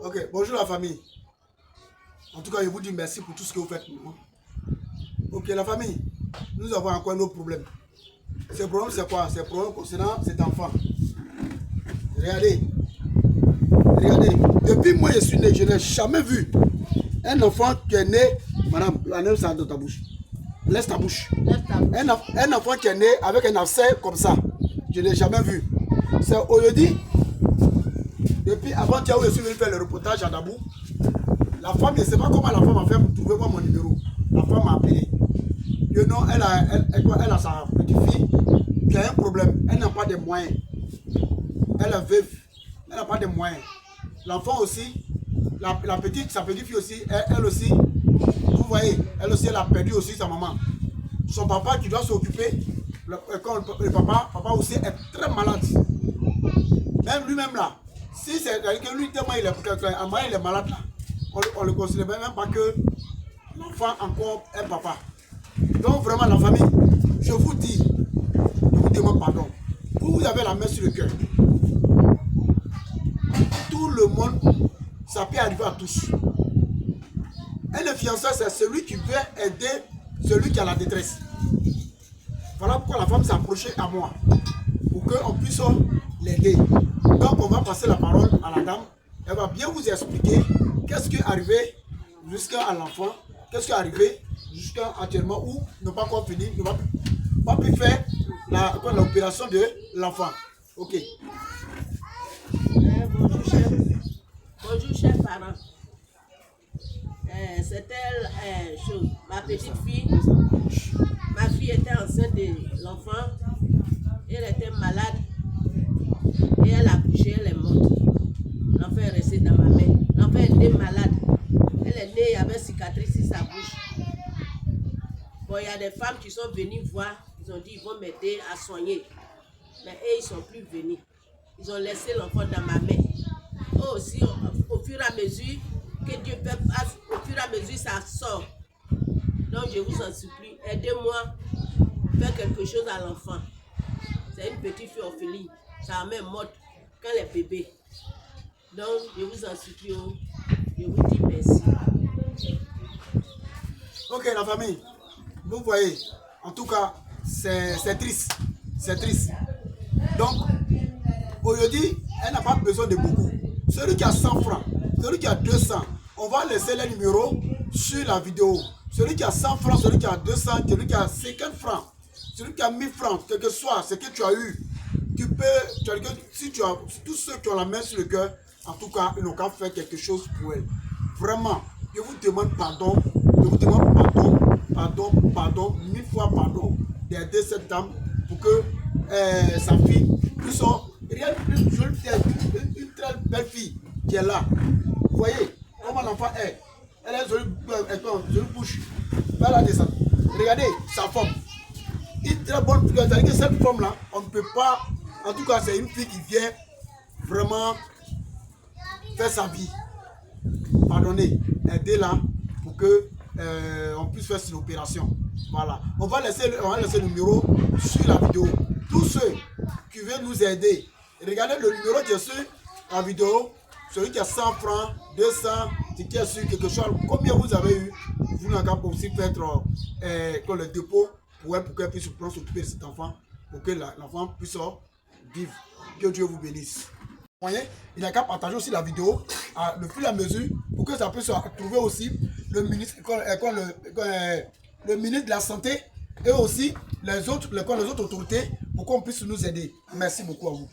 Ok, bonjour la famille. En tout cas, je vous dis merci pour tout ce que vous faites pour moi. Ok, la famille, nous avons encore un autre problème. Ce problème, c'est quoi? C'est le problème concernant cet enfant. Regardez. Regardez. Depuis moi, je suis né, je n'ai jamais vu un enfant qui est né. Madame, enlève ça dans ta bouche. Laisse ta bouche. Un enfant qui est né avec un abcès comme ça, je n'ai jamais vu. C'est aujourd'hui. Depuis avant-hier où je suis venu faire le reportage à Dabou, la femme, je ne sais pas comment la femme a fait pour trouver moi mon numéro. La femme m'a appelé. Que non, elle a sa petite fille qui a un problème. Elle n'a pas de moyens. Elle est veuve. Elle n'a pas de moyens. L'enfant aussi, sa petite fille aussi, elle aussi, vous voyez, elle aussi, elle a perdu aussi sa maman. Son papa qui doit s'occuper, le papa aussi est très malade. Même lui-même là, si c'est que lui tellement il est malade là, on ne considère même pas que l'enfant encore un papa. Donc vraiment la famille, je vous dis, je vous demande pardon. Vous avez la main sur le cœur. Tout le monde, ça peut arriver à tous. Un fiancé, c'est celui qui veut aider celui qui a la détresse. Voilà pourquoi la femme s'est approchée à moi, pour qu'on puisse l'aider. Donc on va passer la parole à la dame. Elle va bien vous expliquer qu'est-ce qui est arrivé jusqu'à l'enfant, qu'est-ce qui est arrivé jusqu'à actuellement où ils n'ont pas encore fini, ils n'ont pas pu faire l'opération de l'enfant. Ok. Bonjour chers parents. C'était chose. Ma petite fille, ma fille était enceinte de l'enfant, elle était malade et elle a accouché, elle est morte. L'enfant est resté dans ma main. L'enfant était malade. Elle est née, il y avait une cicatrice sur sa bouche. Bon, il y a des femmes qui sont venues voir, ils ont dit ils vont m'aider à soigner. Mais eux, ils ne sont plus venus. Ils ont laissé l'enfant dans ma main. Eux aussi, au fur et à mesure que Dieu fait, au fur et à mesure ça sort. Donc je vous en supplie, aidez-moi, faire quelque chose à l'enfant. C'est une petite fille orpheline, sa mère est morte quand elle est bébé. Donc je vous en supplie, je vous dis merci. Ok la famille, vous voyez, en tout cas, c'est triste. C'est triste. Donc, aujourd'hui, elle n'a pas besoin de beaucoup. Celui qui a 100 francs, celui qui a 200, on va laisser les numéros sur la vidéo. Celui qui a 100 francs, celui qui a 200, celui qui a 50 francs, celui qui a 1000 francs, quel que soit ce que tu as eu, tu peux, si tu as, tous ceux qui ont la main sur le cœur, en tout cas, ils n'ont qu'à faire quelque chose pour elle. Vraiment, je vous demande pardon, je vous demande pardon, 1000 fois pardon d'aider cette dame pour que sa fille puisse une très belle fille qui est là. Vous voyez comment l'enfant est. Elle a une jolie bouche. Elle a descendu. Regardez sa forme. Une très bonne fille. C'est-à-dire que cette forme-là, on ne peut pas. En tout cas, c'est une fille qui vient vraiment faire sa vie. Pardonnez, aidez-la pour que on puisse faire cette opération. Voilà. On va laisser le numéro sur la vidéo. Tous ceux qui veulent nous aider, regardez le numéro qui est sur la vidéo. Celui qui a 100 francs, 200, qui a su quelque chose, combien vous avez eu, vous n'avez qu'à aussi faire le dépôt pour qu'elle puisse prendre s'occuper de cet enfant, pour que l'enfant puisse vivre. Que Dieu vous bénisse. Vous voyez, il n'a qu'à partager aussi la vidéo le fur et à mesure pour que ça puisse trouver aussi le ministre, le ministre de la Santé et aussi les autres autorités pour qu'on puisse nous aider. Merci beaucoup à vous.